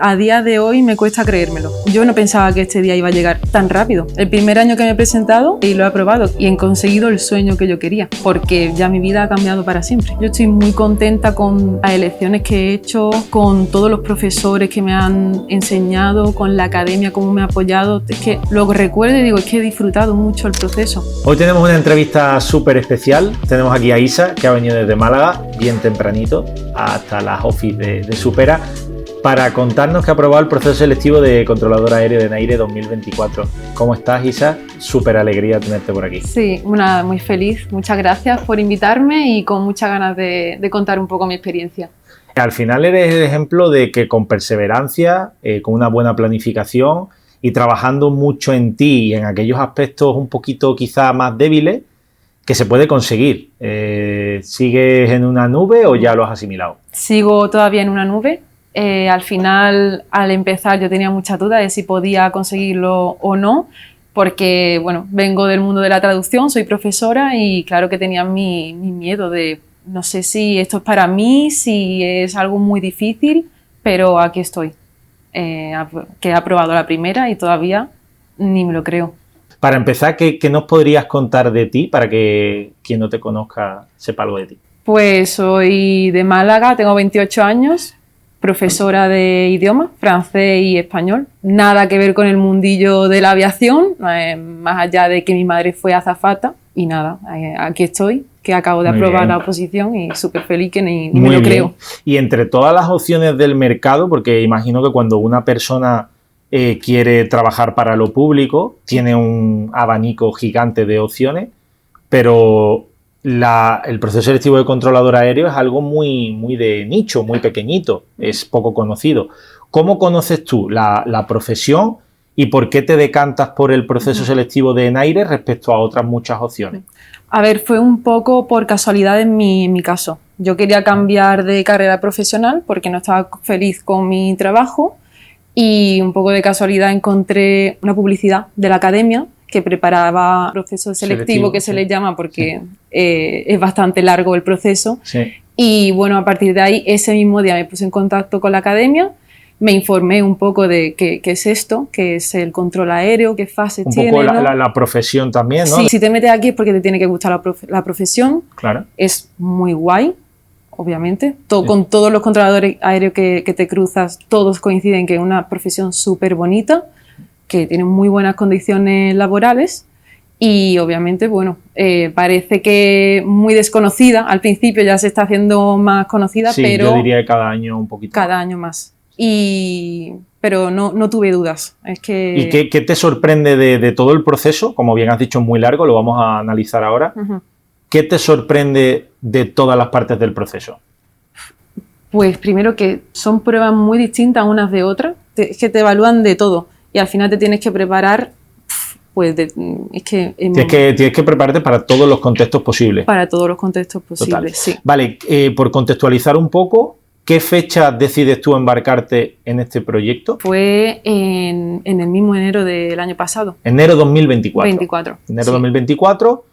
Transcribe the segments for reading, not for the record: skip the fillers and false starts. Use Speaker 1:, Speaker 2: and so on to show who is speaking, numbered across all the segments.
Speaker 1: A día de hoy me cuesta creérmelo. Yo no pensaba que este día iba a llegar tan rápido. El primer año que me he presentado y lo he aprobado y he conseguido el sueño que yo quería, porque ya mi vida ha cambiado para siempre. Yo estoy muy contenta con las elecciones que he hecho, con todos los profesores que me han enseñado, con la academia, cómo me ha apoyado. Es que lo recuerdo y digo, es que he disfrutado mucho el proceso.
Speaker 2: Hoy tenemos una entrevista súper especial. Tenemos aquí a Isa, que ha venido desde Málaga, bien tempranito, hasta las office de Supera, para contarnos que ha aprobado el proceso selectivo de controlador aéreo de NAIRE 2024. ¿Cómo estás, Isa? Súper alegría tenerte por aquí.
Speaker 1: Sí, muy feliz. Muchas gracias por invitarme y con muchas ganas de contar un poco mi experiencia.
Speaker 2: Al final eres el ejemplo de que con perseverancia, con una buena planificación y trabajando mucho en ti y en aquellos aspectos un poquito quizá más débiles, que se puede conseguir. ¿Sigues en una nube o ya lo has asimilado?
Speaker 1: Sigo todavía en una nube. Al final, al empezar, yo tenía mucha duda de si podía conseguirlo o no, porque bueno, vengo del mundo de la traducción, soy profesora y claro que tenía mi miedo de no sé si esto es para mí, si es algo muy difícil, pero aquí estoy, que he aprobado la primera y todavía ni me lo creo.
Speaker 2: Para empezar, ¿qué nos podrías contar de ti para que quien no te conozca sepa algo de ti?
Speaker 1: Pues soy de Málaga, tengo 28 años. Profesora de idiomas, francés y español. Nada que ver con el mundillo de la aviación, más allá de que mi madre fue azafata. Y nada, aquí estoy, que acabo de aprobar la oposición y súper feliz que ni me lo creo.
Speaker 2: Y entre todas las opciones del mercado, porque imagino que cuando una persona quiere trabajar para lo público, tiene un abanico gigante de opciones, pero el proceso selectivo de controlador aéreo es algo muy de nicho, muy pequeñito, es poco conocido. ¿Cómo conoces tú la profesión y por qué te decantas por el proceso selectivo de NAIRE respecto a otras muchas opciones?
Speaker 1: A ver, fue un poco por casualidad en mi caso. Yo quería cambiar de carrera profesional porque no estaba feliz con mi trabajo y un poco de casualidad encontré una publicidad de la academia que preparaba proceso selectivo que se le llama porque es bastante largo el proceso. Sí. Y bueno, a partir de ahí, ese mismo día me puse en contacto con la academia, me informé un poco de qué es esto, qué es el control aéreo, qué fases tiene.
Speaker 2: Un poco la profesión también, ¿no?
Speaker 1: Sí, si te metes aquí es porque te tiene que gustar la profesión.
Speaker 2: Claro.
Speaker 1: Es muy guay, obviamente. Con todos los controladores aéreos que te cruzas, todos coinciden que es una profesión súper bonita, que tienen muy buenas condiciones laborales y obviamente, bueno, parece que muy desconocida, al principio ya se está haciendo más conocida,
Speaker 2: sí,
Speaker 1: pero...
Speaker 2: yo diría que cada año un poquito
Speaker 1: cada año más. Pero no tuve dudas. Es que...
Speaker 2: ¿Y qué te sorprende de todo el proceso? Como bien has dicho, es muy largo, lo vamos a analizar ahora. ¿Qué te sorprende de todas las partes del proceso?
Speaker 1: Pues primero que son pruebas muy distintas unas de otras, es que te evalúan de todo. Y al final te tienes que preparar, pues
Speaker 2: tienes que prepararte para todos los contextos posibles.
Speaker 1: Para todos los contextos posibles,
Speaker 2: total.
Speaker 1: Sí.
Speaker 2: Vale, por contextualizar un poco, ¿qué fecha decides tú embarcarte en este proyecto?
Speaker 1: Fue en el mismo enero del año pasado.
Speaker 2: Enero 2024.
Speaker 1: 24.
Speaker 2: Enero 2024,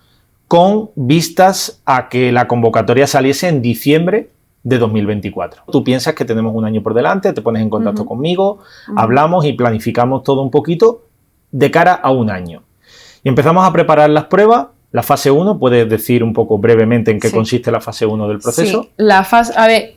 Speaker 2: con vistas a que la convocatoria saliese en diciembre de 2024. Tú piensas que tenemos un año por delante, te pones en contacto conmigo, hablamos y planificamos todo un poquito de cara a un año. Y empezamos a preparar las pruebas, la fase 1, ¿puedes decir un poco brevemente en qué consiste la fase 1 del proceso?
Speaker 1: Sí, la fase, a ver,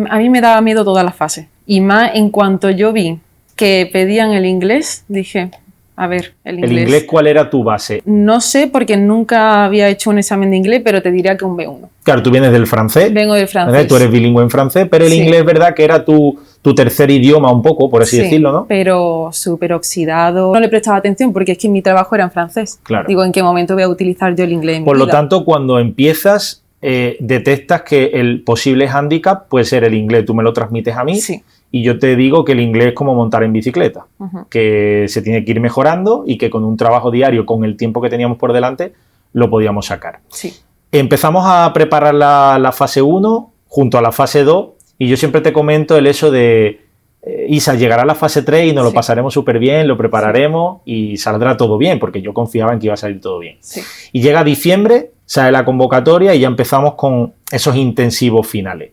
Speaker 1: a mí me daba miedo todas las fases. Y más en cuanto yo vi que pedían el inglés, dije... A ver, el inglés.
Speaker 2: ¿El inglés cuál era tu base?
Speaker 1: No sé, porque nunca había hecho un examen de inglés, pero te diría que un B1.
Speaker 2: Claro, tú vienes del francés.
Speaker 1: Vengo del francés.
Speaker 2: ¿Verdad? Tú eres bilingüe en francés, pero el inglés, ¿verdad? Que era tu tercer idioma un poco, por así decirlo, ¿no?
Speaker 1: Pero súper oxidado. No le prestaba atención porque es que mi trabajo era en francés. Claro. Digo, ¿en qué momento voy a utilizar yo el inglés en mi vida?
Speaker 2: Por lo tanto, cuando empiezas, detectas que el posible hándicap puede ser el inglés. Tú me lo transmites a mí. Sí. Y yo te digo que el inglés es como montar en bicicleta, que se tiene que ir mejorando y que con un trabajo diario, con el tiempo que teníamos por delante, lo podíamos sacar.
Speaker 1: Sí.
Speaker 2: Empezamos a preparar la fase 1 junto a la fase 2 y yo siempre te comento el eso de Isa, llegará la fase 3 y nos lo pasaremos súper bien, lo prepararemos y saldrá todo bien, porque yo confiaba en que iba a salir todo bien. Sí. Y llega diciembre, sale la convocatoria y ya empezamos con esos intensivos finales.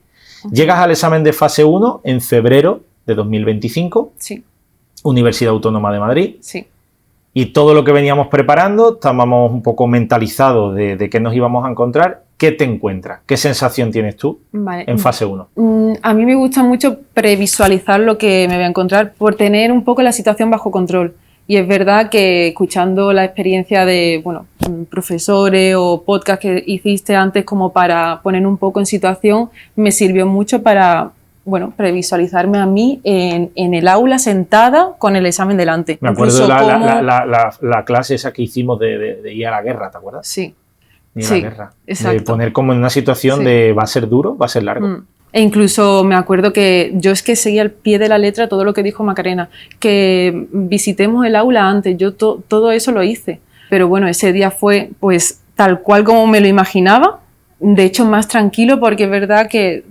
Speaker 2: Llegas al examen de fase 1 en febrero de 2025,
Speaker 1: Sí,
Speaker 2: Universidad Autónoma de Madrid.
Speaker 1: sí.
Speaker 2: Y todo lo que veníamos preparando, estábamos un poco mentalizados de qué nos íbamos a encontrar. ¿Qué te encuentras? ¿Qué sensación tienes tú
Speaker 1: Vale.
Speaker 2: en fase 1?
Speaker 1: A mí me gusta mucho previsualizar lo que me voy a encontrar por tener un poco la situación bajo control. Y es verdad que escuchando la experiencia de, bueno, profesores o podcast que hiciste antes como para poner un poco en situación, me sirvió mucho para, bueno, previsualizarme a mí en el aula sentada con el examen delante.
Speaker 2: Me acuerdo
Speaker 1: Incluso
Speaker 2: de la clase esa que hicimos de ir a la guerra, ¿te acuerdas?
Speaker 1: Sí.
Speaker 2: Ir a
Speaker 1: Sí,
Speaker 2: la guerra.
Speaker 1: exacto.
Speaker 2: De poner como en una situación
Speaker 1: Sí.
Speaker 2: de va a ser duro, va a ser largo.
Speaker 1: E incluso me acuerdo que yo es que seguía al pie de la letra todo lo que dijo Macarena, que visitemos el aula antes, yo todo eso lo hice. Pero bueno, ese día fue pues tal cual como me lo imaginaba, de hecho más tranquilo porque es verdad que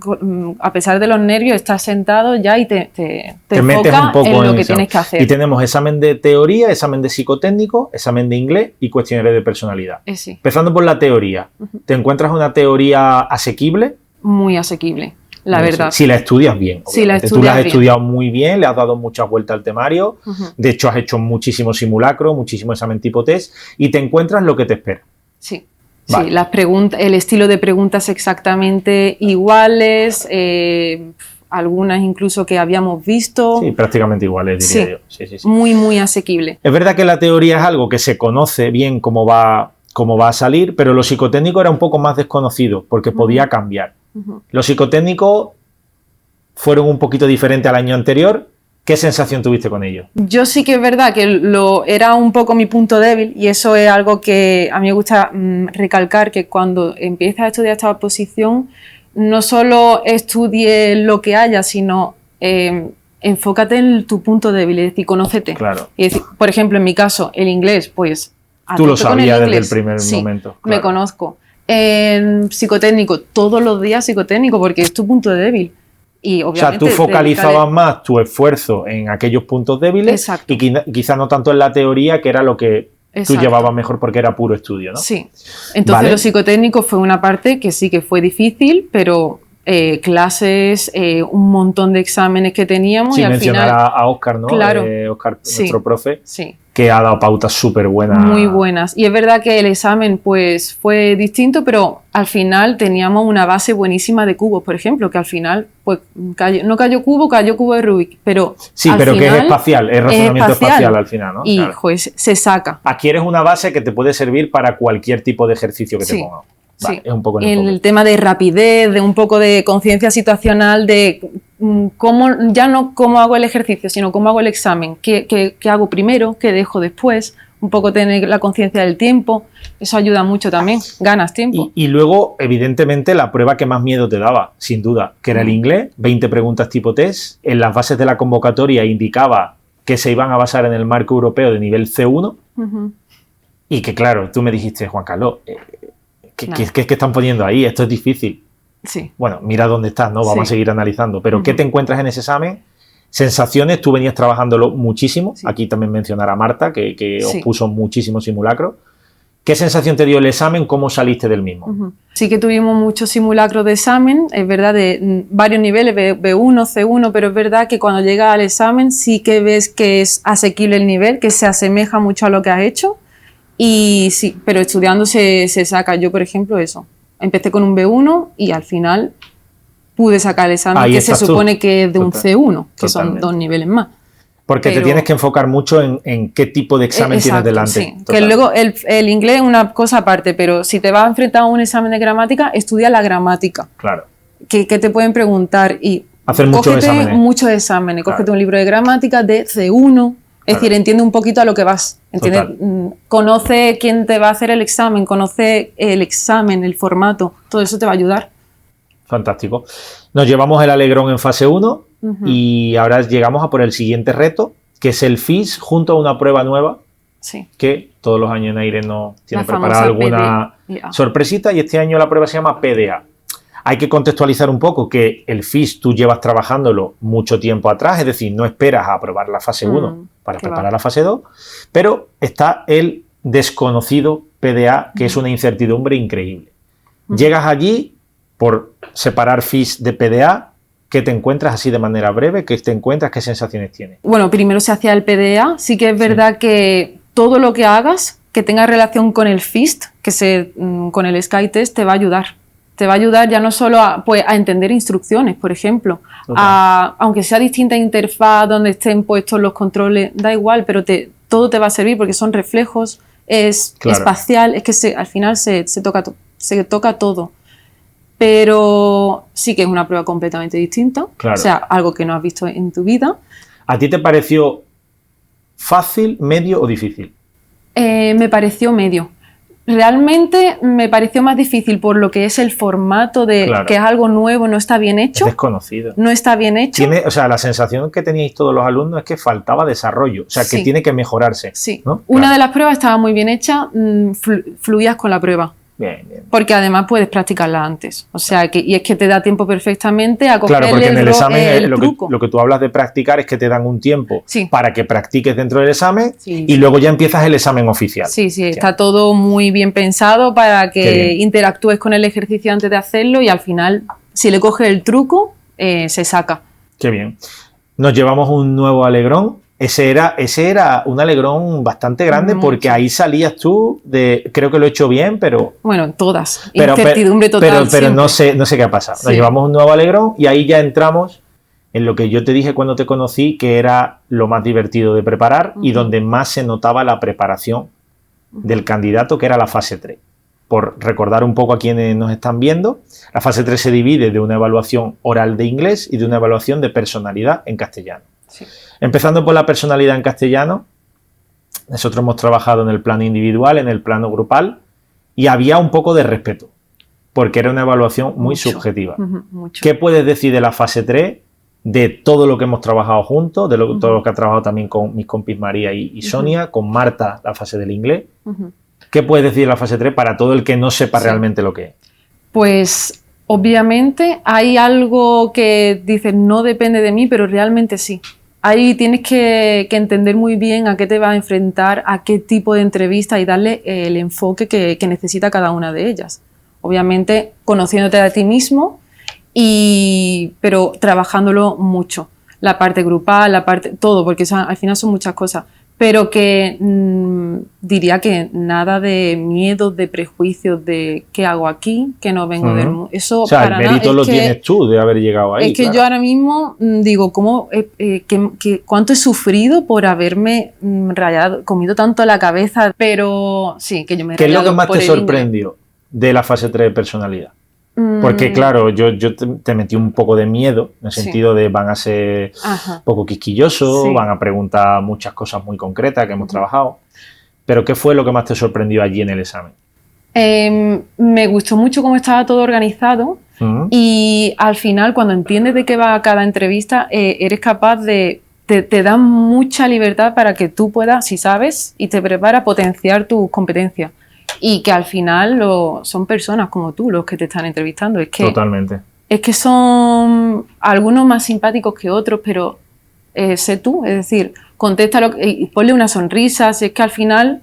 Speaker 1: a pesar de los nervios estás sentado ya y te
Speaker 2: metes
Speaker 1: enfoca
Speaker 2: un poco
Speaker 1: en lo que
Speaker 2: eso.
Speaker 1: tienes que hacer.
Speaker 2: Y tenemos examen de teoría, examen de psicotécnico, examen de inglés y cuestionario de personalidad.
Speaker 1: Sí,
Speaker 2: Empezando por la teoría, ¿te encuentras una teoría asequible?
Speaker 1: muy asequible, la verdad.
Speaker 2: Si la estudias bien.
Speaker 1: Si la
Speaker 2: Tú la
Speaker 1: estudias
Speaker 2: has
Speaker 1: bien.
Speaker 2: estudiado muy bien, le has dado muchas vueltas al temario.
Speaker 1: Ujú.
Speaker 2: De hecho, has hecho muchísimo simulacro, muchísimo examen tipo test y te encuentras lo que te espera.
Speaker 1: Sí.
Speaker 2: Vale.
Speaker 1: Sí, las preguntas, el estilo de preguntas exactamente iguales, algunas incluso que habíamos visto.
Speaker 2: Sí, prácticamente iguales, diría
Speaker 1: Sí.
Speaker 2: yo. Sí.
Speaker 1: Muy, muy asequible.
Speaker 2: Es verdad que la teoría es algo que se conoce bien cómo va a salir, pero lo psicotécnico era un poco más desconocido porque podía cambiar.
Speaker 1: Ujú.
Speaker 2: Los psicotécnicos fueron un poquito diferentes al año anterior. ¿Qué sensación tuviste con ellos?
Speaker 1: Yo sí que es verdad que era un poco mi punto débil y eso es algo que a mí me gusta recalcar, que cuando empiezas a estudiar esta oposición no solo estudies lo que haya, sino enfócate en tu punto débil, es decir, conócete.
Speaker 2: Claro.
Speaker 1: Es decir, por ejemplo, en mi caso, el inglés, pues a
Speaker 2: Tú lo
Speaker 1: tope con
Speaker 2: sabías desde
Speaker 1: inglés.
Speaker 2: el primer
Speaker 1: Sí,
Speaker 2: momento.
Speaker 1: me
Speaker 2: Claro.
Speaker 1: conozco. En psicotécnico, todos los días psicotécnico, porque es tu punto débil. Y
Speaker 2: O sea,
Speaker 1: obviamente
Speaker 2: tú focalizabas más tu esfuerzo en aquellos puntos débiles.
Speaker 1: Exacto.
Speaker 2: Y quizá no tanto en la teoría, que era lo que tú
Speaker 1: Exacto.
Speaker 2: llevabas mejor porque era puro estudio, ¿no?
Speaker 1: Sí. Entonces
Speaker 2: Vale.
Speaker 1: lo psicotécnico fue una parte que sí que fue difícil, pero clases, un montón de exámenes que teníamos
Speaker 2: Sin
Speaker 1: y al
Speaker 2: mencionar
Speaker 1: final...
Speaker 2: a Óscar, ¿no?
Speaker 1: Claro.
Speaker 2: Óscar,
Speaker 1: Sí.
Speaker 2: nuestro profe,
Speaker 1: Sí.
Speaker 2: que ha dado pautas súper buenas.
Speaker 1: Muy buenas. Y es verdad que el examen pues fue distinto, pero al final teníamos una base buenísima de cubos, por ejemplo, que al final pues no cayó cubo de Rubik, pero
Speaker 2: Sí,
Speaker 1: al
Speaker 2: pero que es
Speaker 1: final
Speaker 2: espacial, es razonamiento espacial al final, ¿no?
Speaker 1: Y
Speaker 2: Claro.
Speaker 1: pues se saca.
Speaker 2: Adquieres una base que te puede servir para cualquier tipo de ejercicio que te
Speaker 1: Sí.
Speaker 2: pongan. Vale,
Speaker 1: Sí.
Speaker 2: es un poco el
Speaker 1: En
Speaker 2: enfoque.
Speaker 1: el tema de rapidez, de un poco de conciencia situacional, de ya no cómo hago el ejercicio, sino cómo hago el examen, qué hago primero, qué dejo después, un poco tener la conciencia del tiempo, eso ayuda mucho también, ganas tiempo.
Speaker 2: Y luego, evidentemente, la prueba que más miedo te daba, sin duda, que era el inglés, 20 preguntas tipo test. En las bases de la convocatoria indicaba que se iban a basar en el marco europeo de nivel C1
Speaker 1: Ujú.
Speaker 2: y que, claro, tú me dijiste, Juan Carlos, ¿qué
Speaker 1: Nada.
Speaker 2: están poniendo ahí? Esto es difícil.
Speaker 1: Sí.
Speaker 2: Bueno, mira dónde estás, ¿no? Vamos
Speaker 1: Sí.
Speaker 2: a seguir analizando. Pero, ¿qué
Speaker 1: Ujú.
Speaker 2: te encuentras en ese examen? Sensaciones, tú venías trabajándolo muchísimo.
Speaker 1: Sí.
Speaker 2: Aquí también mencionar a Marta, que os
Speaker 1: Sí.
Speaker 2: puso muchísimo simulacro. ¿Qué sensación te dio el examen? ¿Cómo saliste del mismo?
Speaker 1: Ujú. Sí que tuvimos muchos simulacros de examen, es verdad, de varios niveles, B1, C1, pero es verdad que cuando llegas al examen sí que ves que es asequible el nivel, que se asemeja mucho a lo que has hecho. Y sí, pero estudiando se saca. Yo, por ejemplo, eso. Empecé con un B1 y al final pude sacar el examen
Speaker 2: Ahí
Speaker 1: que se
Speaker 2: estás tú.
Speaker 1: supone que es de un
Speaker 2: Total.
Speaker 1: C1, que son
Speaker 2: Totalmente.
Speaker 1: 2 niveles más.
Speaker 2: Porque te
Speaker 1: Pero-
Speaker 2: tienes que enfocar mucho en qué tipo de examen
Speaker 1: Exacto,
Speaker 2: tienes delante.
Speaker 1: sí. Que
Speaker 2: Total.
Speaker 1: luego el inglés es una cosa aparte, pero si te vas a enfrentar a un examen de gramática, estudia la gramática.
Speaker 2: Claro.
Speaker 1: Que te pueden preguntar y
Speaker 2: Hacer muchos
Speaker 1: cógete
Speaker 2: exámenes.
Speaker 1: muchos exámenes,
Speaker 2: Claro.
Speaker 1: cógete un libro de gramática de C1, es
Speaker 2: Claro.
Speaker 1: decir, entiende un poquito a lo que vas, entiende,
Speaker 2: Total.
Speaker 1: conoce quién te va a hacer el examen, conoce el examen, el formato, todo eso te va a ayudar.
Speaker 2: Fantástico. Nos llevamos el alegrón en fase 1 y ahora llegamos a por el siguiente reto, que es el FIS junto a una prueba nueva
Speaker 1: Sí.
Speaker 2: que todos los años Naire nos tiene
Speaker 1: La
Speaker 2: preparada
Speaker 1: famosa
Speaker 2: alguna
Speaker 1: PDA.
Speaker 2: sorpresita y este año la prueba se llama PDA. Hay que contextualizar un poco que el FIS tú llevas trabajándolo mucho tiempo atrás, es decir, no esperas a aprobar la fase 1 para
Speaker 1: qué
Speaker 2: preparar
Speaker 1: va.
Speaker 2: la fase 2, pero está el desconocido PDA, que es una incertidumbre increíble. Llegas allí por separar FIS de PDA ¿Qué te encuentras así de manera breve? ¿Qué te encuentras? ¿Qué sensaciones tienes?
Speaker 1: Bueno, primero se hacía el PDA. Sí que es verdad que todo lo que hagas que tenga relación con el FIST, con el SkyTest, te va a ayudar. Te va a ayudar ya no solo a entender instrucciones, por ejemplo, aunque sea distinta interfaz donde estén puestos los controles, da igual, pero todo te va a servir porque son reflejos, es espacial, es que al final se toca todo. Pero sí que es una prueba completamente distinta, o sea, algo que no has visto en tu vida.
Speaker 2: ¿A ti te pareció fácil, medio o difícil?
Speaker 1: Me pareció medio. Realmente me pareció más difícil por lo que es el formato que es algo nuevo, no está bien hecho.
Speaker 2: Es desconocido.
Speaker 1: No está bien hecho.
Speaker 2: O sea, la sensación que teníais todos los alumnos es que faltaba desarrollo, o sea, que tiene que mejorarse.
Speaker 1: Sí.
Speaker 2: ¿No?
Speaker 1: Una de las pruebas estaba muy bien hecha, fluías con la prueba.
Speaker 2: Bien, bien.
Speaker 1: Porque además puedes practicarla antes. O sea, y es que te da tiempo perfectamente a coger
Speaker 2: porque en el examen
Speaker 1: truco.
Speaker 2: lo que tú hablas de practicar es que te dan un tiempo para que practiques dentro del examen y luego ya empiezas el examen oficial.
Speaker 1: Sí, está todo muy bien pensado para que interactúes con el ejercicio antes de hacerlo y al final, si le coges el truco, se saca.
Speaker 2: Qué bien. Nos llevamos un nuevo alegrón. Ese era un alegrón bastante grande porque ahí salías tú creo que lo he hecho bien, pero...
Speaker 1: Bueno, todas. Incertidumbre total.
Speaker 2: Pero no sé qué ha pasado. Nos llevamos un nuevo alegrón y ahí ya entramos en lo que yo te dije cuando te conocí, que era lo más divertido de preparar y donde más se notaba la preparación del candidato, que era la fase 3. Por recordar un poco a quienes nos están viendo, la fase 3 se divide de una evaluación oral de inglés y de una evaluación de personalidad en castellano.
Speaker 1: Sí.
Speaker 2: Empezando por la personalidad en castellano, nosotros hemos trabajado en el plano individual, en el plano grupal, y había un poco de respeto, porque era una evaluación muy subjetiva.
Speaker 1: Mucho.
Speaker 2: ¿Qué puedes decir de la fase 3, de todo lo que hemos trabajado juntos, de todo lo que ha trabajado también con mis compis María y Sonia, con Marta, la fase del inglés? ¿Qué puedes decir de la fase 3 para todo el que no sepa realmente lo que es?
Speaker 1: Pues obviamente hay algo que dices no depende de mí, pero realmente sí. Ahí tienes que entender muy bien a qué te vas a enfrentar, a qué tipo de entrevista y darle el enfoque que necesita cada una de ellas. Obviamente conociéndote a ti mismo, pero trabajándolo mucho. La parte grupal, todo, porque al final son muchas cosas. Pero que diría que nada de miedos, de prejuicios, de qué hago aquí, que no vengo del mundo. Eso,
Speaker 2: o sea, para el mérito lo tienes tú de haber llegado ahí.
Speaker 1: Es que yo ahora mismo digo, ¿cuánto he sufrido por haberme comido tanto la cabeza? Pero sí, que yo me he rayado.
Speaker 2: ¿Qué es lo que más te sorprendió de la fase 3 de personalidad? Porque claro, yo te metí un poco de miedo, en el sentido de van a ser un poco quisquillosos, van a preguntar muchas cosas muy concretas que hemos trabajado. Pero ¿qué fue lo que más te sorprendió allí en el examen?
Speaker 1: Me gustó mucho cómo estaba todo organizado y al final cuando entiendes de qué va cada entrevista, eres capaz te dan mucha libertad para que tú puedas, si sabes, y te preparas, potenciar tus competencias. Y que al final son personas como tú los que te están entrevistando.
Speaker 2: Totalmente.
Speaker 1: Es que son algunos más simpáticos que otros, pero sé tú, es decir, contéstalo y ponle una sonrisa. Si es que al final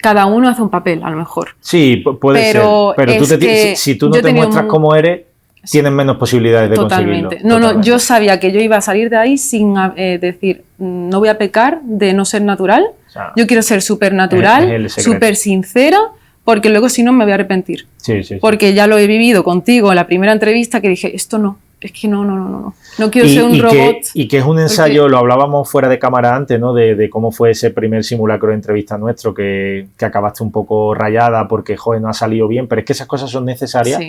Speaker 1: cada uno hace un papel, a lo mejor.
Speaker 2: Sí, puede ser. Pero si tú no te muestras como eres, tienes menos posibilidades de conseguirlo.
Speaker 1: No, yo sabía que yo iba a salir de ahí sin decir, no voy a pecar de no ser natural. Yo quiero ser súper natural, súper sincera, porque luego si no me voy a arrepentir.
Speaker 2: Sí.
Speaker 1: Porque ya lo he vivido contigo en la primera entrevista que dije, esto no, es que no. No quiero ser un robot.
Speaker 2: Y que es un ensayo, lo hablábamos fuera de cámara antes, ¿no? De cómo fue ese primer simulacro de entrevista nuestro, que acabaste un poco rayada porque, joder, no ha salido bien, pero es que esas cosas son necesarias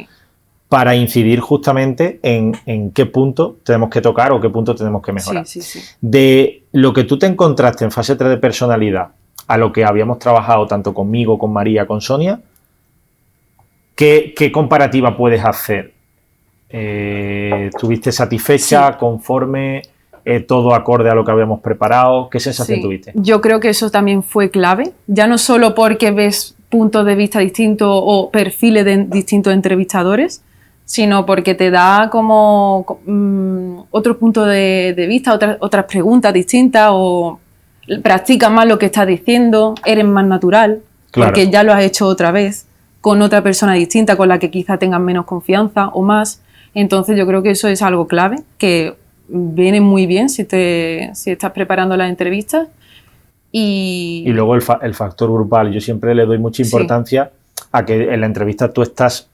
Speaker 2: para incidir justamente en qué punto tenemos que tocar o qué punto tenemos que mejorar.
Speaker 1: Sí.
Speaker 2: De lo que tú te encontraste en fase 3 de personalidad a lo que habíamos trabajado tanto conmigo, con María, con Sonia, ¿qué comparativa puedes hacer? ¿Estuviste satisfecha, conforme, todo acorde a lo que habíamos preparado? ¿Qué sensación tuviste?
Speaker 1: Yo creo que eso también fue clave, ya no solo porque ves puntos de vista distintos o perfiles de distintos entrevistadores, sino porque te da como otro punto de vista, otras preguntas distintas, o practicas más lo que estás diciendo, eres más natural, porque ya lo has hecho otra vez, con otra persona distinta, con la que quizá tengas menos confianza o más. Entonces yo creo que eso es algo clave, que viene muy bien si estás preparando las entrevistas. Y
Speaker 2: luego el factor grupal. Yo siempre le doy mucha importancia a que en la entrevista tú estás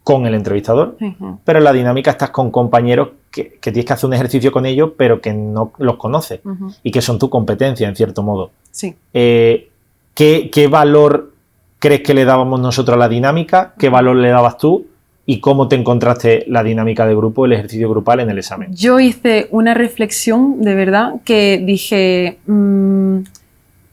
Speaker 2: con el entrevistador, pero en la dinámica estás con compañeros que tienes que hacer un ejercicio con ellos, pero que no los conoces y que son tu competencia, en cierto modo.
Speaker 1: Sí.
Speaker 2: ¿Qué valor crees que le dábamos nosotros a la dinámica? ¿Qué valor le dabas tú? ¿Y cómo te encontraste la dinámica de grupo, el ejercicio grupal en el examen?
Speaker 1: Yo hice una reflexión, de verdad, que dije...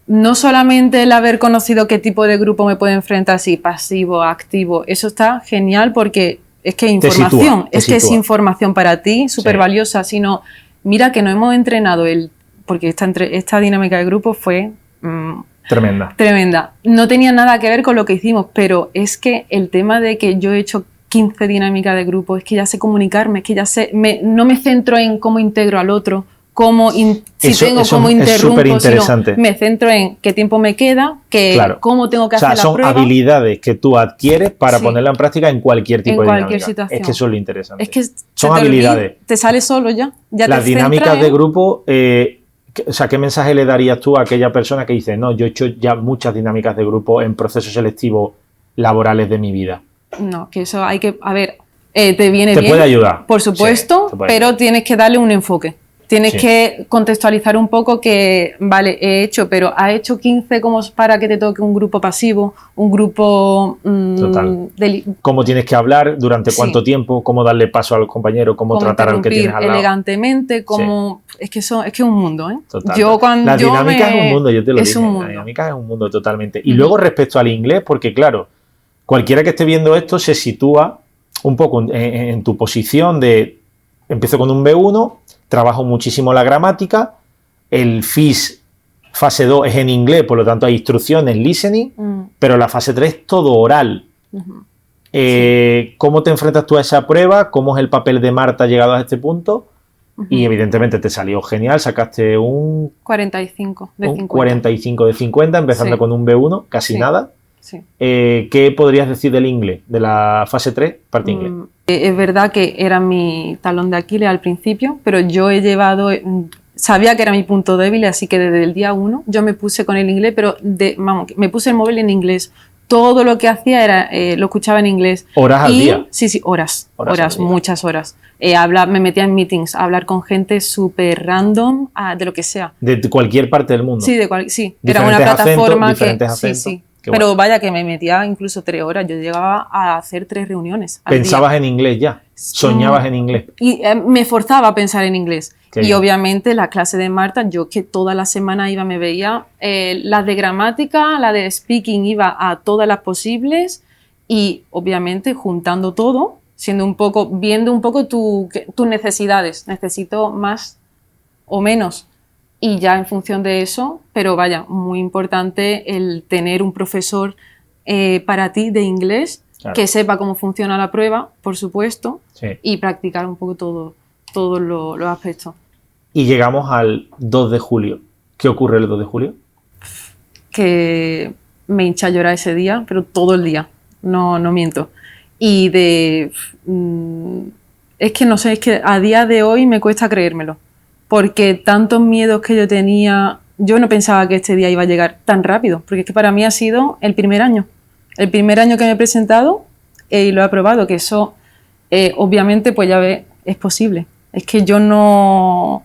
Speaker 1: no solamente el haber conocido qué tipo de grupo me puede enfrentar, si pasivo, activo, eso está genial porque es que información, es información para ti, súper valiosa, sino mira que no hemos entrenado porque esta dinámica de grupo fue tremenda. No tenía nada que ver con lo que hicimos, pero es que el tema de que yo he hecho 15 dinámicas de grupo, es que ya sé comunicarme, es que ya sé, no me centro en cómo integro al otro, cómo interrumpo, sino me centro en qué tiempo me queda, cómo tengo que hacer la prueba.
Speaker 2: Son habilidades que tú adquieres para ponerla en práctica en cualquier tipo de dinámica.
Speaker 1: Situación.
Speaker 2: Es que eso es lo interesante.
Speaker 1: Es que
Speaker 2: son habilidades.
Speaker 1: Te sale solo ya
Speaker 2: las dinámicas de grupo, ¿qué mensaje le darías tú a aquella persona que dice, no, yo he hecho ya muchas dinámicas de grupo en procesos selectivos laborales de mi vida?
Speaker 1: No, que eso hay que, a ver, te viene bien.
Speaker 2: Te puede ayudar.
Speaker 1: Por supuesto, pero tienes que darle un enfoque. Tienes que contextualizar un poco que, vale, he hecho, pero ha hecho 15 como para que te toque un grupo pasivo, un grupo...
Speaker 2: ¿Cómo tienes que hablar? ¿Durante cuánto tiempo? ¿Cómo darle paso al compañero? ¿Cómo tratar al que tienes al lado?
Speaker 1: Elegantemente, es que es un mundo, ¿eh?
Speaker 2: La dinámica es un mundo, yo te lo digo. La dinámica es un mundo totalmente. Y luego respecto al inglés, porque claro, cualquiera que esté viendo esto se sitúa un poco en tu posición de... Empiezo con un B1... Trabajo muchísimo la gramática, el FIS fase 2 es en inglés, por lo tanto hay instrucciones, listening, pero la fase 3 es todo oral. ¿Cómo te enfrentas tú a esa prueba? ¿Cómo es el papel de Marta llegado a este punto? Y evidentemente te salió genial, sacaste un
Speaker 1: 45 de 50.
Speaker 2: Un 45 de 50, empezando con un B1, casi nada.
Speaker 1: Sí.
Speaker 2: ¿Qué podrías decir del inglés, de la fase 3, parte inglés?
Speaker 1: Es verdad que era mi talón de Aquiles al principio, pero yo sabía que era mi punto débil, así que desde el día 1 yo me puse con el inglés, pero me puse el móvil en inglés. Todo lo que hacía lo escuchaba en inglés.
Speaker 2: ¿Horas al día?
Speaker 1: Sí, horas, muchas horas. Me metía en meetings a hablar con gente súper random, de lo que sea.
Speaker 2: ¿De cualquier parte del mundo?
Speaker 1: Sí, era una plataforma
Speaker 2: diferentes acentos.
Speaker 1: Sí. Pero vaya que me metía incluso 3 horas. Yo llegaba a hacer 3 reuniones al
Speaker 2: ¿Pensabas
Speaker 1: día.
Speaker 2: En inglés ya? ¿Soñabas en inglés?
Speaker 1: Y me forzaba a pensar en inglés. Y obviamente la clase de Marta, yo que toda la semana me veía las de gramática, la de speaking, iba a todas las posibles y obviamente juntando todo, viendo un poco tus necesidades. Necesito más o menos. Y ya en función de eso, pero vaya, muy importante el tener un profesor para ti de inglés, que sepa cómo funciona la prueba, por supuesto, y practicar un poco todos los aspectos.
Speaker 2: Y llegamos al 2 de julio. ¿Qué ocurre el 2 de julio?
Speaker 1: Que me hincha a llorar ese día, pero todo el día, no miento. Y es que no sé, es que a día de hoy me cuesta creérmelo. Porque tantos miedos que yo tenía, yo no pensaba que este día iba a llegar tan rápido, porque es que para mí ha sido el primer año que me he presentado y lo he aprobado, que eso obviamente pues ya ves, es posible. Es que yo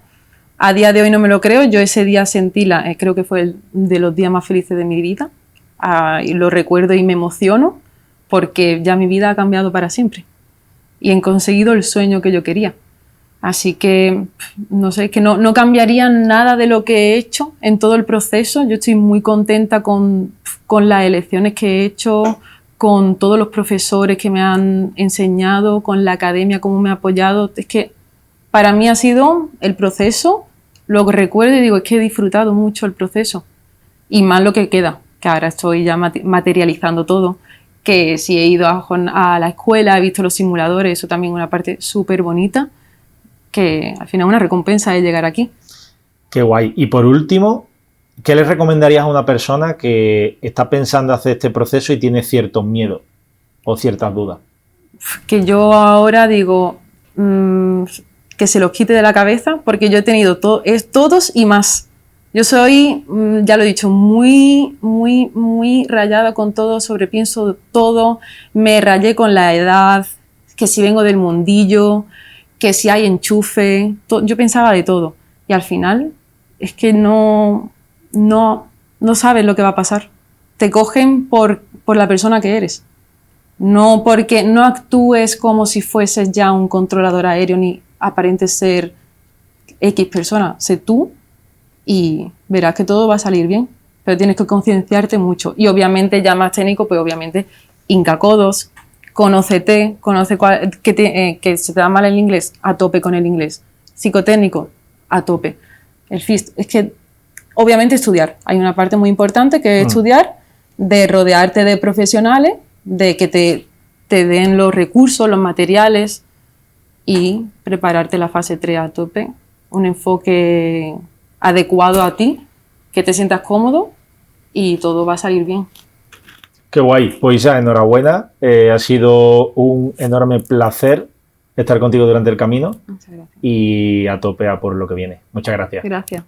Speaker 1: a día de hoy no me lo creo, yo ese día sentí, creo que fue de los días más felices de mi vida, y lo recuerdo y me emociono, porque ya mi vida ha cambiado para siempre y he conseguido el sueño que yo quería. Así que, no sé, es que no cambiaría nada de lo que he hecho en todo el proceso. Yo estoy muy contenta con las elecciones que he hecho, con todos los profesores que me han enseñado, con la academia, cómo me ha apoyado. Es que para mí ha sido el proceso, lo que recuerdo y digo, es que he disfrutado mucho el proceso. Y más lo que queda, que ahora estoy ya materializando todo. Que si he ido a la escuela, he visto los simuladores, eso también es una parte súper bonita. Que al final una recompensa es llegar aquí.
Speaker 2: Qué guay. Y por último, ¿qué le recomendarías a una persona que está pensando hacer este proceso y tiene ciertos miedos o ciertas dudas?
Speaker 1: Que yo ahora digo, que se los quite de la cabeza, porque yo he tenido todos y más. Yo soy, ya lo he dicho, muy rayada con todo, sobrepienso todo, me rayé con la edad, que si vengo del mundillo, que si hay enchufe, yo pensaba de todo. Y al final es que no sabes lo que va a pasar. Te cogen por la persona que eres. No porque no actúes como si fueses ya un controlador aéreo ni aparentes ser X persona. Sé tú y verás que todo va a salir bien. Pero tienes que concienciarte mucho. Y obviamente, ya más técnico, pues obviamente, hinca codos, conócete, que se te da mal el inglés, a tope con el inglés. Psicotécnico, a tope. El FIST, es que obviamente estudiar. Hay una parte muy importante que es estudiar, de rodearte de profesionales, de que te den los recursos, los materiales y prepararte la fase 3 a tope. Un enfoque adecuado a ti, que te sientas cómodo y todo va a salir bien.
Speaker 2: Qué guay. Pues ya, enhorabuena. Ha sido un enorme placer estar contigo durante el camino.
Speaker 1: Muchas gracias.
Speaker 2: Y a tope a por lo que viene. Muchas gracias.
Speaker 1: Gracias.